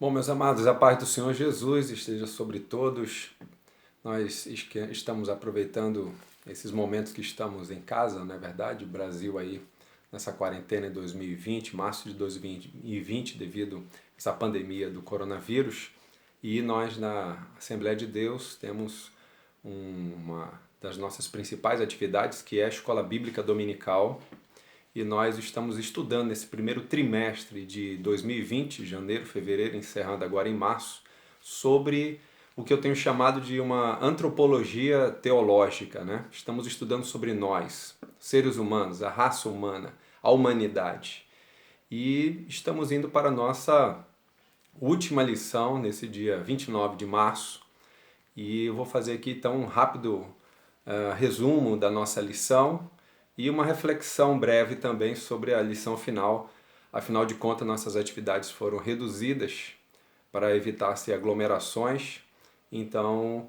Bom, meus amados, a paz do Senhor Jesus esteja sobre todos. Nós estamos aproveitando esses momentos que estamos em casa, não é verdade? O Brasil aí nessa quarentena em 2020, março de 2020, devido a essa pandemia do coronavírus. E nós na Assembleia de Deus temos uma das nossas principais atividades, que é a Escola Bíblica Dominical, e nós estamos estudando nesse primeiro trimestre de 2020, janeiro, fevereiro, encerrando agora em março, sobre o que eu tenho chamado de uma antropologia teológica, né? Estamos estudando sobre nós, seres humanos, a raça humana, a humanidade. E estamos indo para a nossa última lição nesse dia 29 de março. E eu vou fazer aqui então um rápido resumo da nossa lição e uma reflexão breve também sobre a lição final. Afinal de contas, nossas atividades foram reduzidas para evitar-se aglomerações, então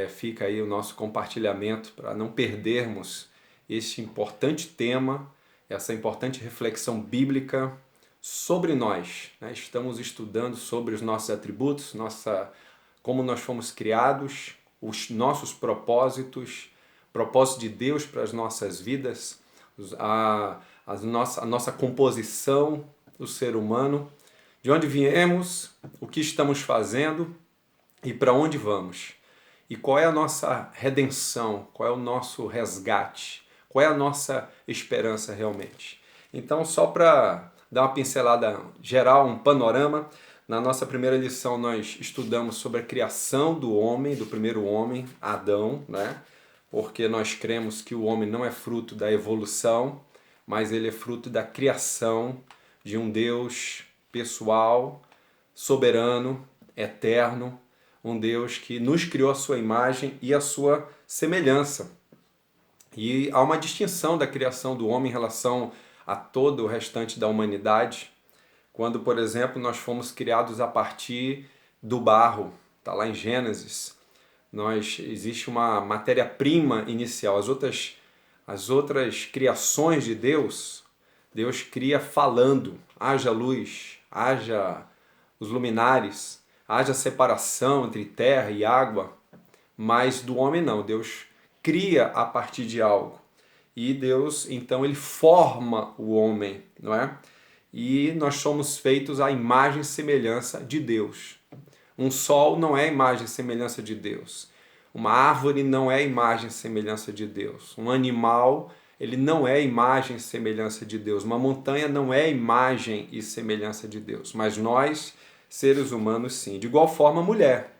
fica aí o nosso compartilhamento para não perdermos este importante tema, essa importante reflexão bíblica sobre nós, né? Estamos estudando sobre os nossos atributos, como nós fomos criados, os nossos propósitos, propósito de Deus para as nossas vidas, a nossa composição do ser humano, de onde viemos, o que estamos fazendo e para onde vamos. E qual é a nossa redenção, qual é o nosso resgate, qual é a nossa esperança realmente. Então, só para dar uma pincelada geral, um panorama, na nossa primeira lição nós estudamos sobre a criação do homem, do primeiro homem, Adão, né? Porque nós cremos que o homem não é fruto da evolução, mas ele é fruto da criação de um Deus pessoal, soberano, eterno, um Deus que nos criou a sua imagem e a sua semelhança. E há uma distinção da criação do homem em relação a todo o restante da humanidade, quando, por exemplo, nós fomos criados a partir do barro, está lá em Gênesis. Existe uma matéria-prima inicial. As outras criações de Deus, Deus cria falando, haja luz, haja os luminares, haja separação entre terra e água, mas do homem não, Deus cria a partir de algo. E Deus, então, ele forma o homem, não é? E nós somos feitos à imagem e semelhança de Deus. Um sol não é imagem e semelhança de Deus. Uma árvore não é imagem e semelhança de Deus. Um animal, ele não é imagem e semelhança de Deus. Uma montanha não é imagem e semelhança de Deus. Mas nós, seres humanos, sim. De igual forma, a mulher.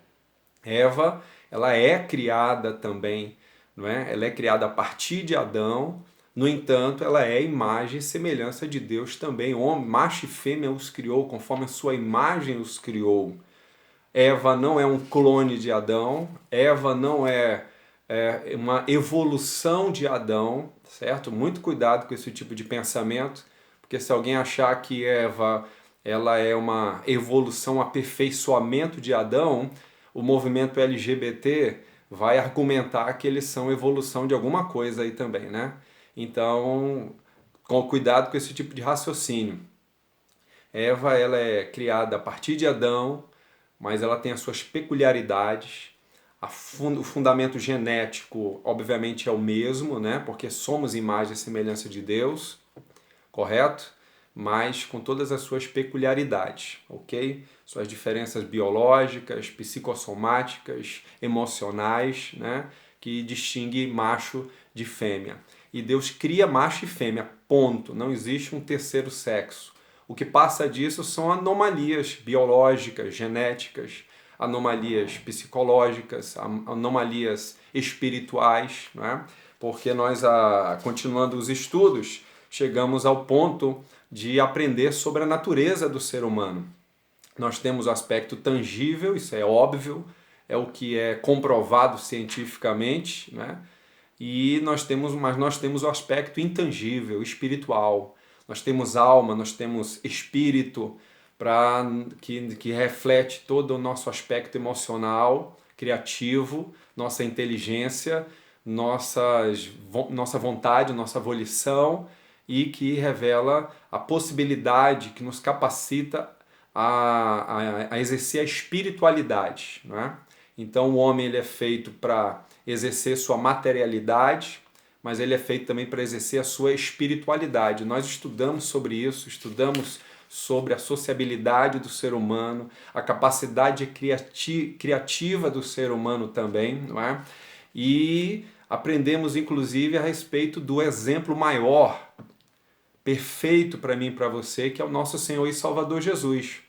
Eva, ela é criada também, não é? Ela é criada a partir de Adão. No entanto, ela é imagem e semelhança de Deus também. Homem, macho e fêmea os criou, conforme a sua imagem os criou. Eva não é um clone de Adão, Eva não é uma evolução de Adão, certo? Muito cuidado com esse tipo de pensamento, porque se alguém achar que Eva ela é uma evolução, aperfeiçoamento de Adão, o movimento LGBT vai argumentar que eles são evolução de alguma coisa aí também, né? Então, com cuidado com esse tipo de raciocínio. Eva ela é criada a partir de Adão, mas ela tem as suas peculiaridades. O fundamento genético, obviamente, é o mesmo, né? Porque somos imagem e semelhança de Deus, correto? Mas com todas as suas peculiaridades, ok? Suas diferenças biológicas, psicossomáticas, emocionais, né? Que distingue macho de fêmea. E Deus cria macho e fêmea, ponto. Não existe um terceiro sexo. O que passa disso são anomalias biológicas, genéticas, anomalias psicológicas, anomalias espirituais, né? Porque nós, continuando os estudos, chegamos ao ponto de aprender sobre a natureza do ser humano. Nós temos o aspecto tangível, isso é óbvio, é o que é comprovado cientificamente, né? Mas nós temos o aspecto intangível, espiritual. Nós temos alma, nós temos espírito, que reflete todo o nosso aspecto emocional, criativo, nossa inteligência, nossa vontade, nossa volição, e que revela a possibilidade, que nos capacita a exercer a espiritualidade, não é? Então o homem ele é feito para exercer sua materialidade, mas ele é feito também para exercer a sua espiritualidade. Nós estudamos sobre isso, estudamos sobre a sociabilidade do ser humano, a capacidade criativa do ser humano também, não é? E aprendemos inclusive a respeito do exemplo maior, perfeito para mim e para você, que é o nosso Senhor e Salvador Jesus.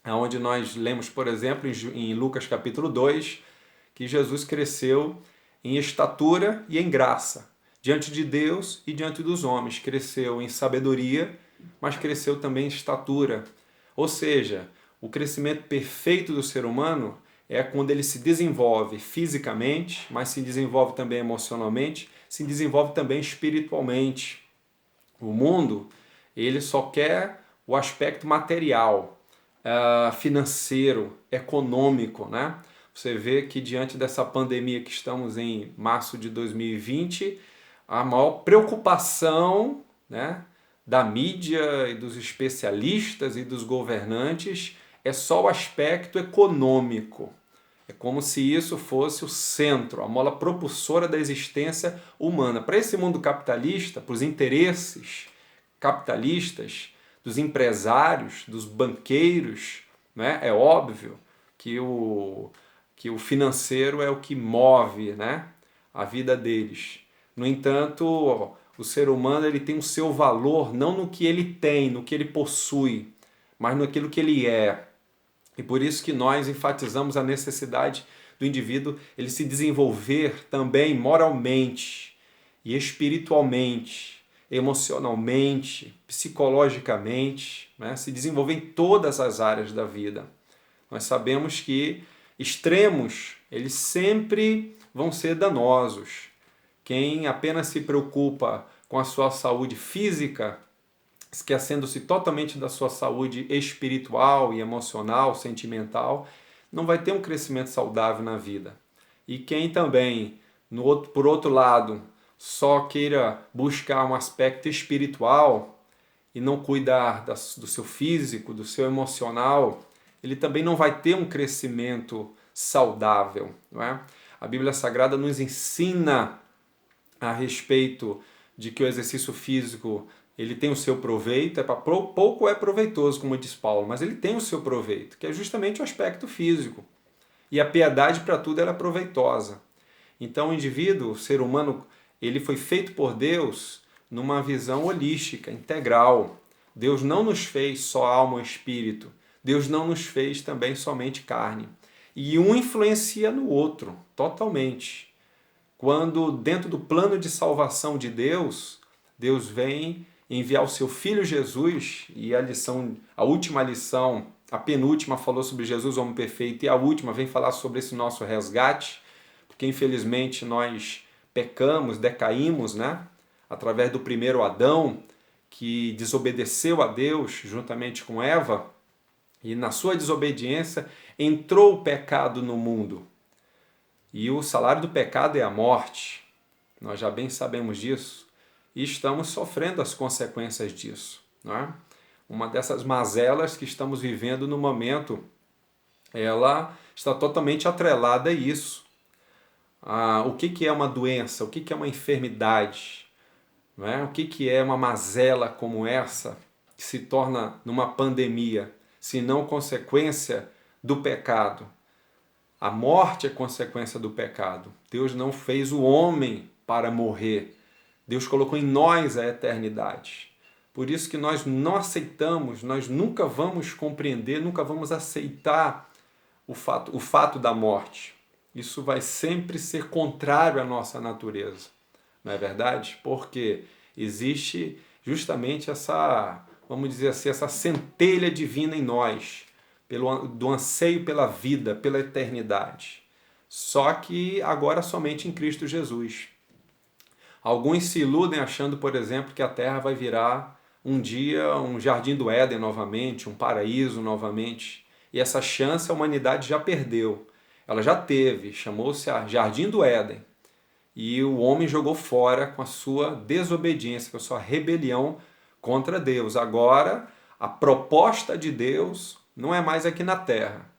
Onde nós lemos, por exemplo, em Lucas capítulo 2, que Jesus cresceu em estatura e em graça, diante de Deus e diante dos homens. Cresceu em sabedoria, mas cresceu também em estatura. Ou seja, o crescimento perfeito do ser humano é quando ele se desenvolve fisicamente, mas se desenvolve também emocionalmente, se desenvolve também espiritualmente. O mundo, ele só quer o aspecto material, financeiro, econômico, né? Você vê que diante dessa pandemia que estamos em março de 2020, a maior preocupação, né, da mídia e dos especialistas e dos governantes é só o aspecto econômico. É como se isso fosse o centro, a mola propulsora da existência humana. Para esse mundo capitalista, para os interesses capitalistas, dos empresários, dos banqueiros, né? É óbvio que o financeiro é o que move, né, a vida deles. No entanto, o ser humano ele tem o seu valor não no que ele tem, no que ele possui, mas naquilo que ele é. E por isso que nós enfatizamos a necessidade do indivíduo ele se desenvolver também moralmente e espiritualmente, emocionalmente, psicologicamente, né? Se desenvolver em todas as áreas da vida. Nós sabemos que extremos, eles sempre vão ser danosos. Quem apenas se preocupa com a sua saúde física, esquecendo-se totalmente da sua saúde espiritual e emocional, sentimental, não vai ter um crescimento saudável na vida. E quem também, por outro lado, só queira buscar um aspecto espiritual e não cuidar do seu físico, do seu emocional, ele também não vai ter um crescimento saudável, não é? A Bíblia Sagrada nos ensina a respeito de que o exercício físico ele tem o seu proveito, pouco é proveitoso, como diz Paulo, mas ele tem o seu proveito, que é justamente o aspecto físico. E a piedade para tudo ela é proveitosa. Então o indivíduo, o ser humano, ele foi feito por Deus numa visão holística, integral. Deus não nos fez só alma ou espírito. Deus não nos fez também somente carne. E um influencia no outro, totalmente. Quando dentro do plano de salvação de Deus, Deus vem enviar o seu Filho Jesus, e a última lição, a penúltima falou sobre Jesus, homem perfeito, e a última vem falar sobre esse nosso resgate, porque infelizmente nós pecamos, decaímos, né? Através do primeiro Adão, que desobedeceu a Deus juntamente com Eva, e na sua desobediência entrou o pecado no mundo. E o salário do pecado é a morte. Nós já bem sabemos disso. E estamos sofrendo as consequências disso, não é? Uma dessas mazelas que estamos vivendo no momento, ela está totalmente atrelada a isso. O que é uma doença? O que é uma enfermidade? Não é? O que é uma mazela como essa, que se torna numa pandemia, se não consequência do pecado? A morte é consequência do pecado. Deus não fez o homem para morrer. Deus colocou em nós a eternidade. Por isso que nós não aceitamos, nós nunca vamos compreender, nunca vamos aceitar o fato da morte. Isso vai sempre ser contrário à nossa natureza. Não é verdade? Porque existe justamente essa, vamos dizer assim, essa centelha divina em nós, do anseio pela vida, pela eternidade. Só que agora somente em Cristo Jesus. Alguns se iludem achando, por exemplo, que a Terra vai virar um dia um jardim do Éden novamente, um paraíso novamente. E essa chance a humanidade já perdeu. Ela já teve, chamou-se a Jardim do Éden. E o homem jogou fora com a sua desobediência, com a sua rebelião contra Deus. Agora, a proposta de Deus não é mais aqui na terra.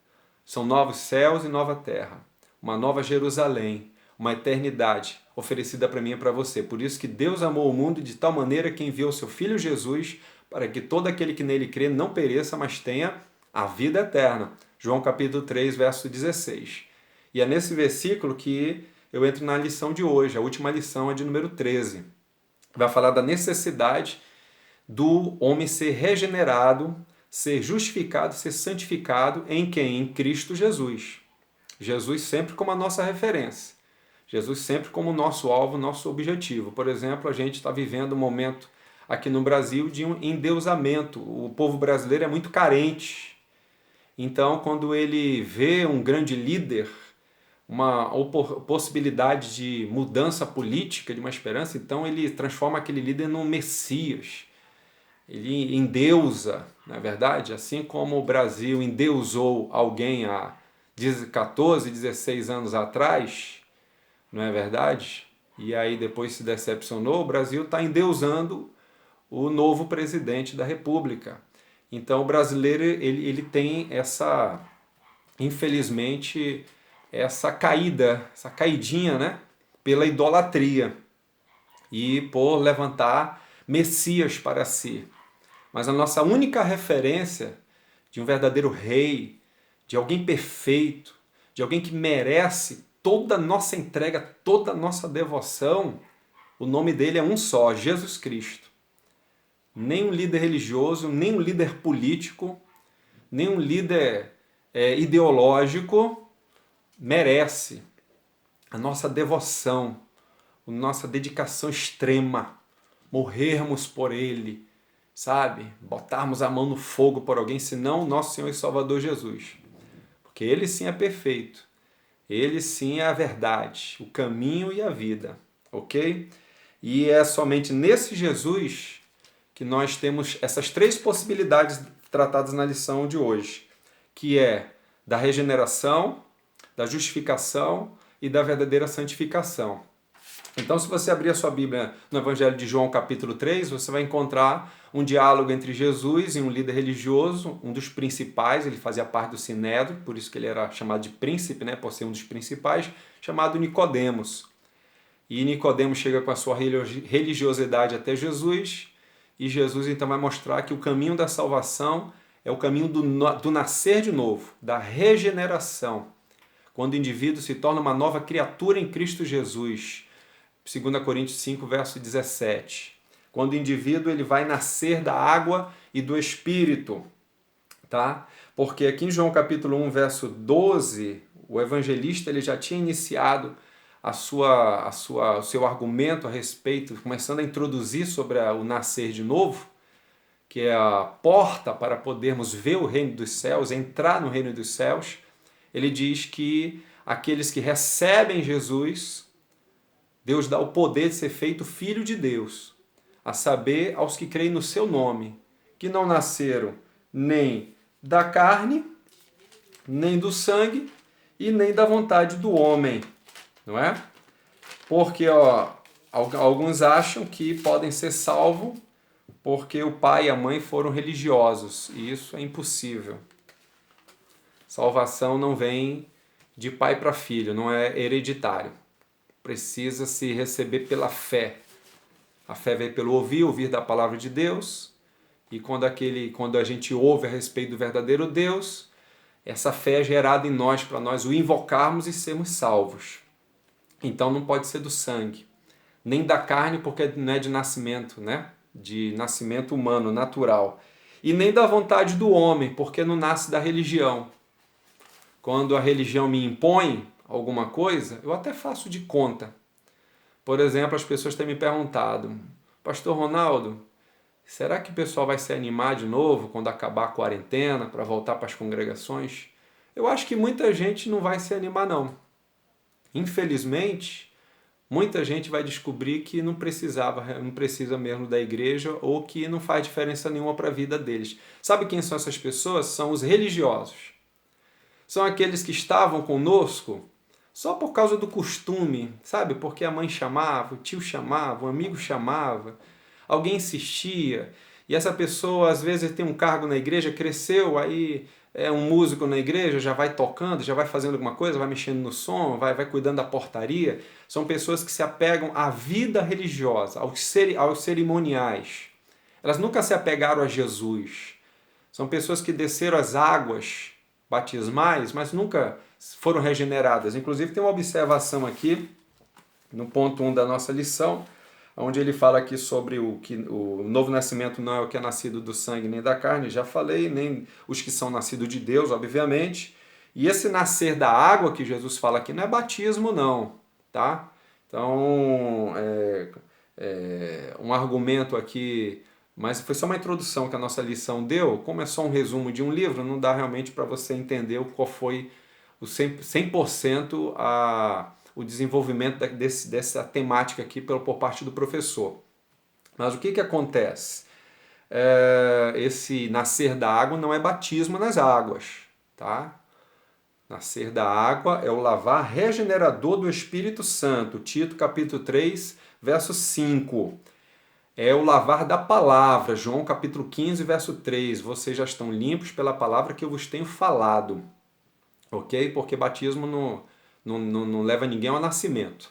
São novos céus e nova terra, uma nova Jerusalém, uma eternidade oferecida para mim e para você. Por isso que Deus amou o mundo de tal maneira que enviou seu Filho Jesus para que todo aquele que nele crê não pereça, mas tenha a vida eterna. João capítulo 3, verso 16. E é nesse versículo que eu entro na lição de hoje. A última lição é de número 13. Vai falar da necessidade do homem ser regenerado, ser justificado, ser santificado em quem? Em Cristo Jesus. Jesus sempre como a nossa referência. Jesus sempre como nosso alvo, nosso objetivo. Por exemplo, a gente está vivendo um momento aqui no Brasil de um endeusamento. O povo brasileiro é muito carente. Então, quando ele vê um grande líder, uma possibilidade de mudança política, de uma esperança, então ele transforma aquele líder num Messias. Ele endeusa, na verdade, assim como o Brasil endeusou alguém há 14, 16 anos atrás, não é verdade? E aí depois se decepcionou, o Brasil está endeusando o novo presidente da República. Então o brasileiro ele tem essa, infelizmente, essa caída, essa caidinha, né? Pela idolatria e por levantar Messias para si. Mas a nossa única referência de um verdadeiro rei, de alguém perfeito, de alguém que merece toda a nossa entrega, toda a nossa devoção, o nome dele é um só, Jesus Cristo. Nem um líder religioso, nem um líder político, nem um líder ideológico merece a nossa devoção, a nossa dedicação extrema, morrermos por ele, sabe? Botarmos a mão no fogo por alguém, senão nosso Senhor e Salvador Jesus. Porque ele sim é perfeito. Ele sim é a verdade, o caminho e a vida, ok? E é somente nesse Jesus que nós temos essas três possibilidades tratadas na lição de hoje, que é da regeneração, da justificação e da verdadeira santificação. Então, se você abrir a sua Bíblia no Evangelho de João, capítulo 3, você vai encontrar um diálogo entre Jesus e um líder religioso, um dos principais, ele fazia parte do Sinédrio, por isso que ele era chamado de príncipe, né, por ser um dos principais, chamado Nicodemos. E Nicodemos chega com a sua religiosidade até Jesus, e Jesus então vai mostrar que o caminho da salvação é o caminho do nascer de novo, da regeneração, quando o indivíduo se torna uma nova criatura em Cristo Jesus. 2 Coríntios 5, verso 17. Quando o indivíduo ele vai nascer da água e do Espírito. Tá? Porque aqui em João capítulo 1, verso 12, o evangelista ele já tinha iniciado o seu argumento a respeito, começando a introduzir sobre o nascer de novo, que é a porta para podermos ver o reino dos céus, entrar no reino dos céus. Ele diz que aqueles que recebem Jesus, Deus dá o poder de ser feito filho de Deus, a saber, aos que creem no seu nome, que não nasceram nem da carne, nem do sangue e nem da vontade do homem, não é? Porque alguns acham que podem ser salvos porque o pai e a mãe foram religiosos, e isso é impossível. Salvação não vem de pai para filho, não é hereditário. Precisa se receber pela fé. A fé vem pelo ouvir da palavra de Deus, e quando a gente ouve a respeito do verdadeiro Deus, essa fé é gerada em nós, para nós o invocarmos e sermos salvos. Então não pode ser do sangue, nem da carne, porque não é de nascimento, né? De nascimento humano, natural. E nem da vontade do homem, porque não nasce da religião. Quando a religião me impõe alguma coisa, eu até faço de conta. Por exemplo, as pessoas têm me perguntado, Pastor Ronaldo, será que o pessoal vai se animar de novo quando acabar a quarentena para voltar para as congregações? Eu acho que muita gente não vai se animar, não. Infelizmente, muita gente vai descobrir que não precisa mesmo da igreja ou que não faz diferença nenhuma para a vida deles. Sabe quem são essas pessoas? São os religiosos. São aqueles que estavam conosco só por causa do costume, sabe? Porque a mãe chamava, o tio chamava, o amigo chamava, alguém insistia. E essa pessoa, às vezes, tem um cargo na igreja, cresceu, aí é um músico na igreja, já vai tocando, já vai fazendo alguma coisa, vai mexendo no som, vai cuidando da portaria. São pessoas que se apegam à vida religiosa, aos cerimoniais. Elas nunca se apegaram a Jesus. São pessoas que desceram as águas batismais, mas nunca foram regeneradas. Inclusive tem uma observação aqui, no ponto 1 da nossa lição, onde ele fala aqui sobre que o novo nascimento não é o que é nascido do sangue nem da carne, já falei, nem os que são nascidos de Deus, obviamente. E esse nascer da água que Jesus fala aqui não é batismo não, tá? Então, um argumento aqui, mas foi só uma introdução que a nossa lição deu, como é só um resumo de um livro, não dá realmente para você entender qual foi o 100% o desenvolvimento dessa temática aqui por parte do professor. Mas o que acontece? Esse nascer da água não é batismo nas águas, tá? Nascer da água é o lavar regenerador do Espírito Santo. Tito capítulo 3, verso 5. É o lavar da palavra. João capítulo 15, verso 3. Vocês já estão limpos pela palavra que eu vos tenho falado. Ok? Porque batismo não leva ninguém ao nascimento.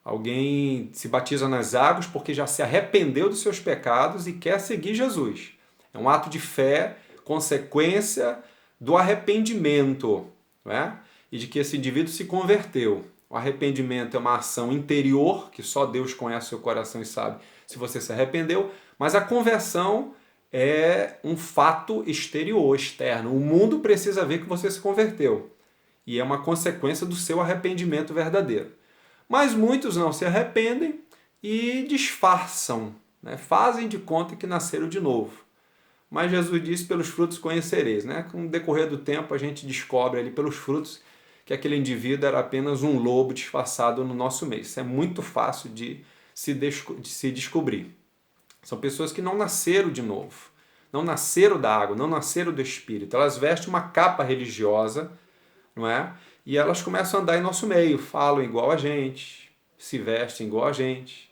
Alguém se batiza nas águas porque já se arrependeu dos seus pecados e quer seguir Jesus. É um ato de fé, consequência do arrependimento, não é? E de que esse indivíduo se converteu. O arrependimento é uma ação interior, que só Deus conhece o seu coração e sabe se você se arrependeu, mas a conversão é um fato exterior, externo. O mundo precisa ver que você se converteu. E é uma consequência do seu arrependimento verdadeiro. Mas muitos não se arrependem e disfarçam, né? Fazem de conta que nasceram de novo. Mas Jesus disse, pelos frutos conhecereis. Né? Com o decorrer do tempo a gente descobre ali pelos frutos que aquele indivíduo era apenas um lobo disfarçado no nosso meio. Isso é muito fácil de se descobrir. São pessoas que não nasceram de novo. Não nasceram da água, não nasceram do Espírito. Elas vestem uma capa religiosa, não é? E elas começam a andar em nosso meio, falam igual a gente, se vestem igual a gente,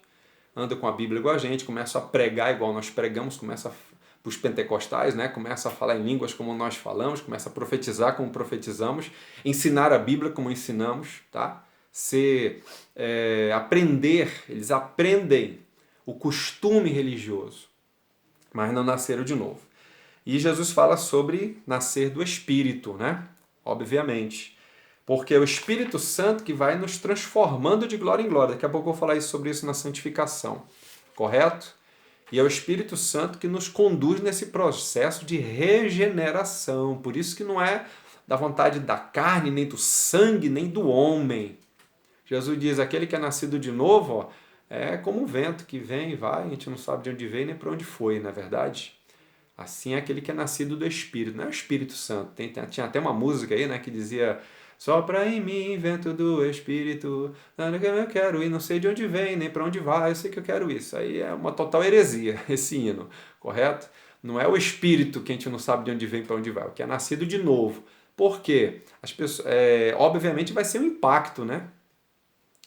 andam com a Bíblia igual a gente, começam a pregar igual nós pregamos, começam para os pentecostais, né? Começam a falar em línguas como nós falamos, começam a profetizar como profetizamos, ensinar a Bíblia como ensinamos, tá? Aprender, eles aprendem o costume religioso, mas não nasceram de novo. E Jesus fala sobre nascer do Espírito, né? Obviamente. Porque é o Espírito Santo que vai nos transformando de glória em glória. Daqui a pouco eu vou falar sobre isso na santificação. Correto? E é o Espírito Santo que nos conduz nesse processo de regeneração. Por isso que não é da vontade da carne, nem do sangue, nem do homem. Jesus diz, aquele que é nascido de novo, ó, é como um vento que vem e vai, a gente não sabe de onde veio nem para onde foi, não é verdade? Assim é aquele que é nascido do Espírito, não é o Espírito Santo. Tinha até uma música aí, né, que dizia, sopra em mim, vento do Espírito, eu quero ir, não sei de onde vem, nem para onde vai, eu sei que eu quero isso. Aí é uma total heresia, esse hino, correto? Não é o Espírito que a gente não sabe de onde vem, para onde vai, o que é nascido de novo. Por quê? As pessoas, obviamente vai ser um impacto, né?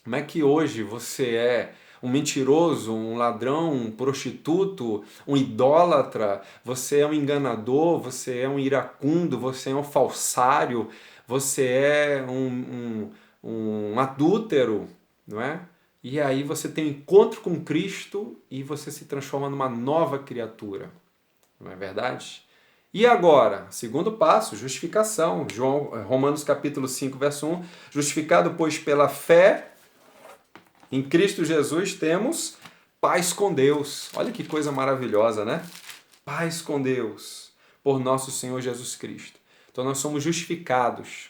Como é que hoje você é um mentiroso, um ladrão, um prostituto, um idólatra, você é um enganador, você é um iracundo, você é um falsário, você é um adúltero, não é? E aí você tem um encontro com Cristo e você se transforma numa nova criatura, não é verdade? E agora, segundo passo, justificação. Romanos capítulo 5, verso 1, justificado, pois, pela fé em Cristo Jesus temos paz com Deus. Olha que coisa maravilhosa, né? Paz com Deus, por nosso Senhor Jesus Cristo. Então nós somos justificados,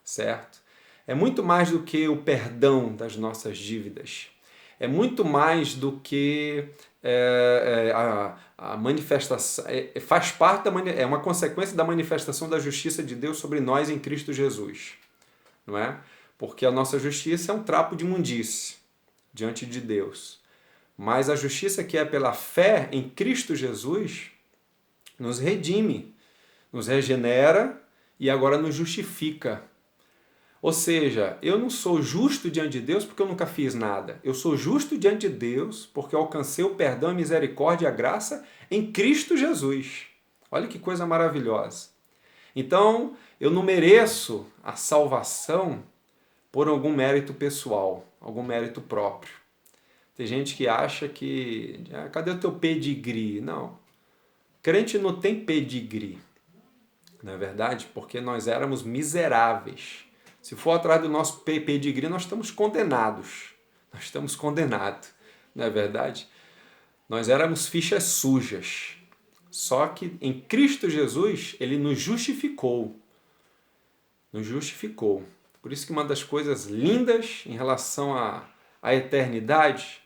certo? É muito mais do que o perdão das nossas dívidas. É muito mais do que a manifestação, faz parte é uma consequência da manifestação da justiça de Deus sobre nós em Cristo Jesus, não é? Porque a nossa justiça é um trapo de imundície diante de Deus. Mas a justiça que é pela fé em Cristo Jesus nos redime, nos regenera e agora nos justifica. Ou seja, eu não sou justo diante de Deus porque eu nunca fiz nada. Eu sou justo diante de Deus porque eu alcancei o perdão, a misericórdia e a graça em Cristo Jesus. Olha que coisa maravilhosa. Então, eu não mereço a salvação por algum mérito pessoal, algum mérito próprio. Tem gente que acha que, cadê o teu pedigree? Não, crente não tem pedigree, não é verdade? Porque nós éramos miseráveis. Se for atrás do nosso pedigree, nós estamos condenados. Nós estamos condenados, não é verdade? Nós éramos fichas sujas. Só que em Cristo Jesus, Ele nos justificou. Nos justificou. Por isso que uma das coisas lindas em relação à eternidade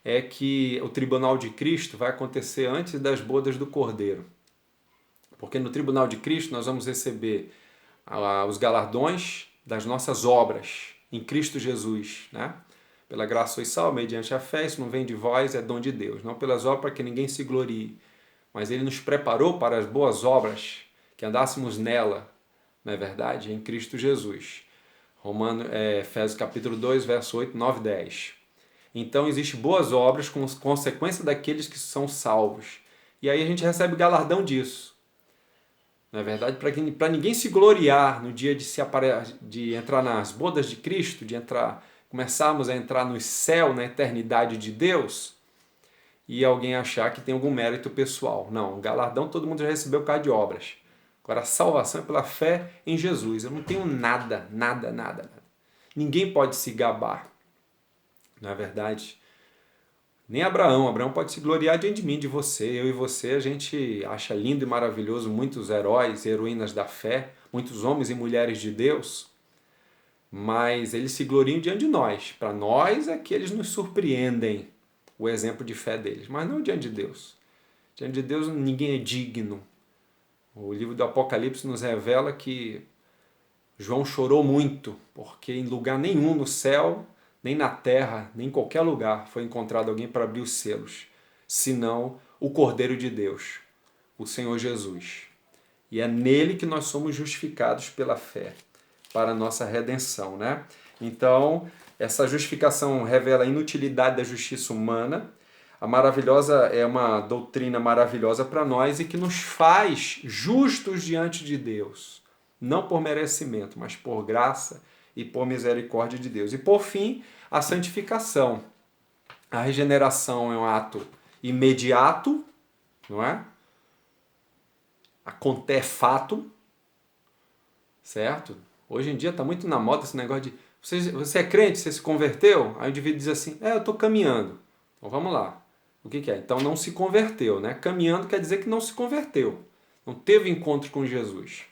é que o tribunal de Cristo vai acontecer antes das bodas do Cordeiro. Porque no tribunal de Cristo nós vamos receber os galardões das nossas obras em Cristo Jesus, né? Pela graça sois salvos, mediante a fé, isso não vem de vós, é dom de Deus. Não pelas obras para que ninguém se glorie. Mas Ele nos preparou para as boas obras, que andássemos nela, não é verdade? Em Cristo Jesus. Efésios capítulo 2, verso 8, 9 e 10. Então, existem boas obras com consequência daqueles que são salvos. E aí a gente recebe galardão disso. Não é verdade? Para ninguém se gloriar no dia de entrar nas bodas de Cristo, começarmos a entrar no céu, na eternidade de Deus, e alguém achar que tem algum mérito pessoal. Não, o galardão todo mundo já recebeu por causa de obras. Agora, a salvação é pela fé em Jesus. Eu não tenho nada. Ninguém pode se gabar. Não é verdade? Nem Abraão. Abraão pode se gloriar diante de mim, de você. Eu e você, a gente acha lindo e maravilhoso muitos heróis, heroínas da fé, muitos homens e mulheres de Deus, mas eles se gloriam diante de nós. Para nós é que eles nos surpreendem, o exemplo de fé deles, mas não diante de Deus. Diante de Deus ninguém é digno. O livro do Apocalipse nos revela que João chorou muito, porque em lugar nenhum no céu, nem na terra, nem em qualquer lugar foi encontrado alguém para abrir os selos, senão o Cordeiro de Deus, o Senhor Jesus. E é nele que nós somos justificados pela fé, para a nossa redenção, né? Então, essa justificação revela a inutilidade da justiça humana. A maravilhosa é uma doutrina maravilhosa para nós e que nos faz justos diante de Deus, não por merecimento, mas por graça e por misericórdia de Deus. E por fim, a santificação. A regeneração é um ato imediato, não é? Acontece fato, certo? Hoje em dia está muito na moda esse negócio de você é crente, você se converteu? Aí o indivíduo diz assim, eu estou caminhando. Então vamos lá. O que é? Então não se converteu, né? Caminhando quer dizer que não se converteu. Não teve encontro com Jesus,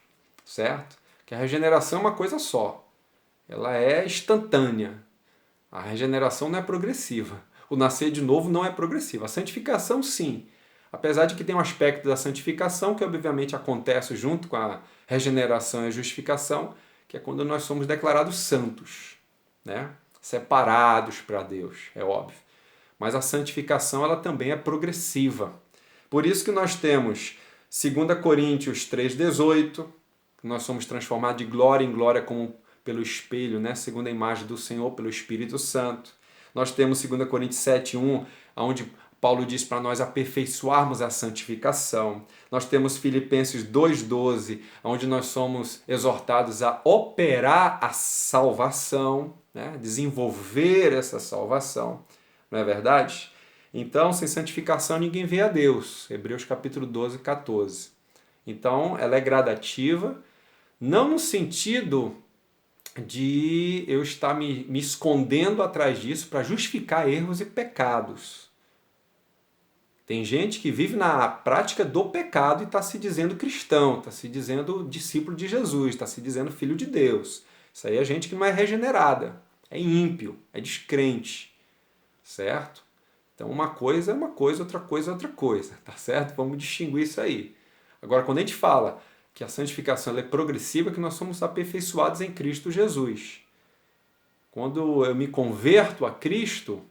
certo? Que a regeneração é uma coisa só. Ela é instantânea. A regeneração não é progressiva. O nascer de novo não é progressivo. A santificação, sim. Apesar de que tem um aspecto da santificação que obviamente acontece junto com a regeneração e a justificação, que é quando nós somos declarados santos, né? Separados para Deus, é óbvio. Mas a santificação ela também é progressiva. Por isso que nós temos 2 Coríntios 3,18, que nós somos transformados de glória em glória como pelo espelho, né? Segundo a imagem do Senhor, pelo Espírito Santo. Nós temos 2 Coríntios 7,1, onde Paulo diz para nós aperfeiçoarmos a santificação. Nós temos Filipenses 2,12, onde nós somos exortados a operar a salvação, né? Desenvolver essa salvação. Não é verdade? Então, sem santificação ninguém vê a Deus. Hebreus capítulo 12, 14. Então, ela é gradativa, não no sentido de eu estar me escondendo atrás disso para justificar erros e pecados. Tem gente que vive na prática do pecado e está se dizendo cristão, está se dizendo discípulo de Jesus, está se dizendo filho de Deus. Isso aí é gente que não é regenerada, é ímpio, é descrente, certo? Então uma coisa é uma coisa, outra coisa é outra coisa, tá certo? Vamos distinguir isso aí. Agora, quando a gente fala que a santificação ela é progressiva, que nós somos aperfeiçoados em Cristo Jesus. Quando eu me converto a Cristo,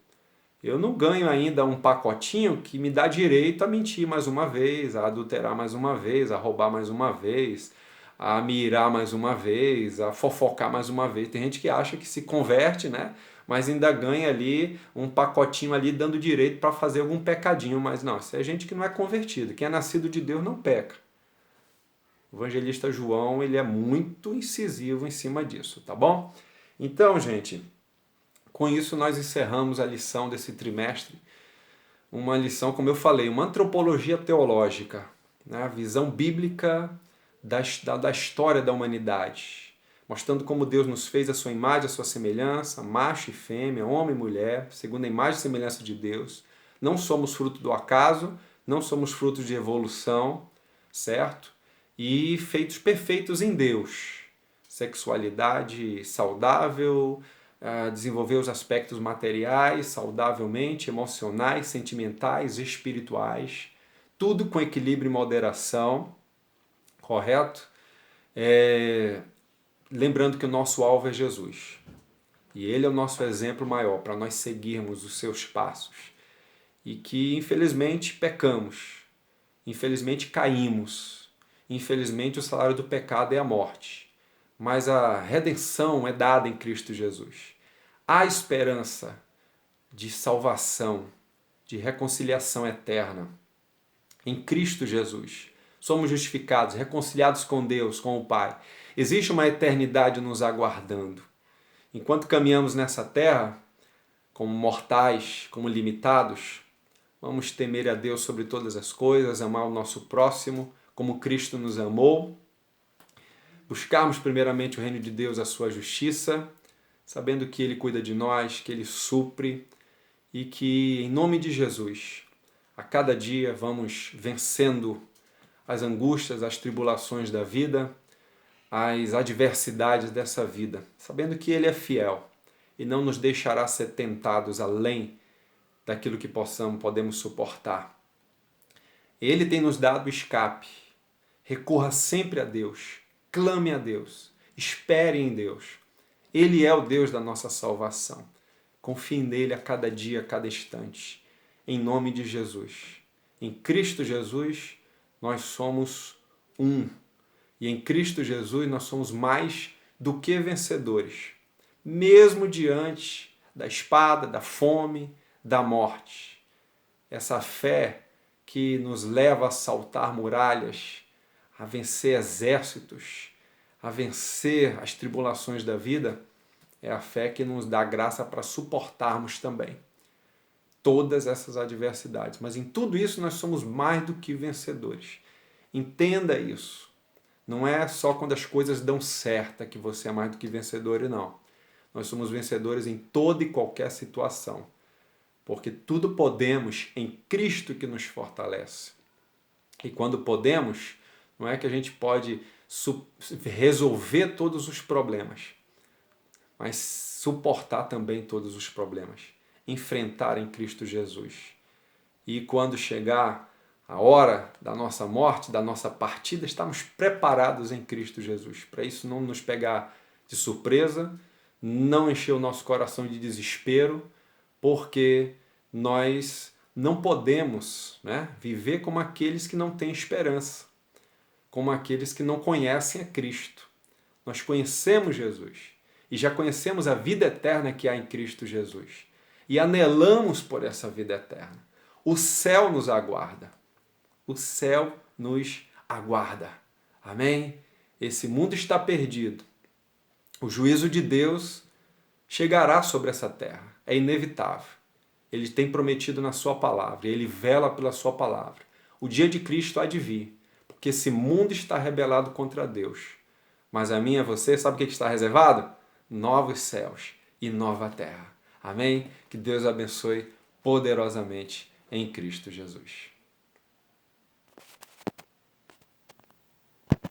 eu não ganho ainda um pacotinho que me dá direito a mentir mais uma vez, a adulterar mais uma vez, a roubar mais uma vez, a mirar mais uma vez, a fofocar mais uma vez. Tem gente que acha que se converte, né? Mas ainda ganha ali um pacotinho ali dando direito para fazer algum pecadinho. Mas não, isso é gente que não é convertida. Quem é nascido de Deus não peca. O evangelista João, ele é muito incisivo em cima disso, tá bom? Então, gente, com isso nós encerramos a lição desse trimestre. Uma lição, como eu falei, uma antropologia teológica, né? A visão bíblica da história da humanidade, mostrando como Deus nos fez a sua imagem, a sua semelhança, macho e fêmea, homem e mulher, segundo a imagem e semelhança de Deus. Não somos fruto do acaso, não somos fruto de evolução, certo? E feitos perfeitos em Deus. Sexualidade saudável, desenvolver os aspectos materiais saudavelmente, emocionais, sentimentais, espirituais, tudo com equilíbrio e moderação, correto? Lembrando que o nosso alvo é Jesus. E Ele é o nosso exemplo maior para nós seguirmos os seus passos. E que, infelizmente, pecamos. Infelizmente, caímos. Infelizmente, o salário do pecado é a morte. Mas a redenção é dada em Cristo Jesus. Há esperança de salvação, de reconciliação eterna em Cristo Jesus. Somos justificados, reconciliados com Deus, com o Pai. Existe uma eternidade nos aguardando. Enquanto caminhamos nessa terra, como mortais, como limitados, vamos temer a Deus sobre todas as coisas, amar o nosso próximo como Cristo nos amou, buscarmos primeiramente o reino de Deus, a sua justiça, sabendo que Ele cuida de nós, que Ele supre e que, em nome de Jesus, a cada dia vamos vencendo as angústias, as tribulações da vida, as adversidades dessa vida, sabendo que Ele é fiel e não nos deixará ser tentados além daquilo que podemos suportar. Ele tem nos dado escape. Recorra sempre a Deus, clame a Deus, espere em Deus. Ele é o Deus da nossa salvação. Confie nele a cada dia, a cada instante. Em nome de Jesus. Em Cristo Jesus, nós somos um. E em Cristo Jesus, nós somos mais do que vencedores. Mesmo diante da espada, da fome, da morte. Essa fé que nos leva a saltar muralhas, a vencer exércitos, a vencer as tribulações da vida, é a fé que nos dá graça para suportarmos também todas essas adversidades. Mas em tudo isso nós somos mais do que vencedores. Entenda isso. Não é só quando as coisas dão certo que você é mais do que vencedor, não. Nós somos vencedores em toda e qualquer situação. Porque tudo podemos em Cristo que nos fortalece. E quando podemos, não é que a gente pode resolver todos os problemas, mas suportar também todos os problemas, enfrentar em Cristo Jesus. E quando chegar a hora da nossa morte, da nossa partida, estamos preparados em Cristo Jesus. Para isso não nos pegar de surpresa, não encher o nosso coração de desespero, porque nós não podemos, viver como aqueles que não têm esperança, como aqueles que não conhecem a Cristo. Nós conhecemos Jesus e já conhecemos a vida eterna que há em Cristo Jesus e anelamos por essa vida eterna. O céu nos aguarda. O céu nos aguarda. Amém? Esse mundo está perdido. O juízo de Deus chegará sobre essa terra. É inevitável. Ele tem prometido na sua palavra. Ele vela pela sua palavra. O dia de Cristo há de vir. Porque esse mundo está rebelado contra Deus. Mas a mim e a você, sabe o que está reservado? Novos céus e nova terra. Amém? Que Deus abençoe poderosamente em Cristo Jesus.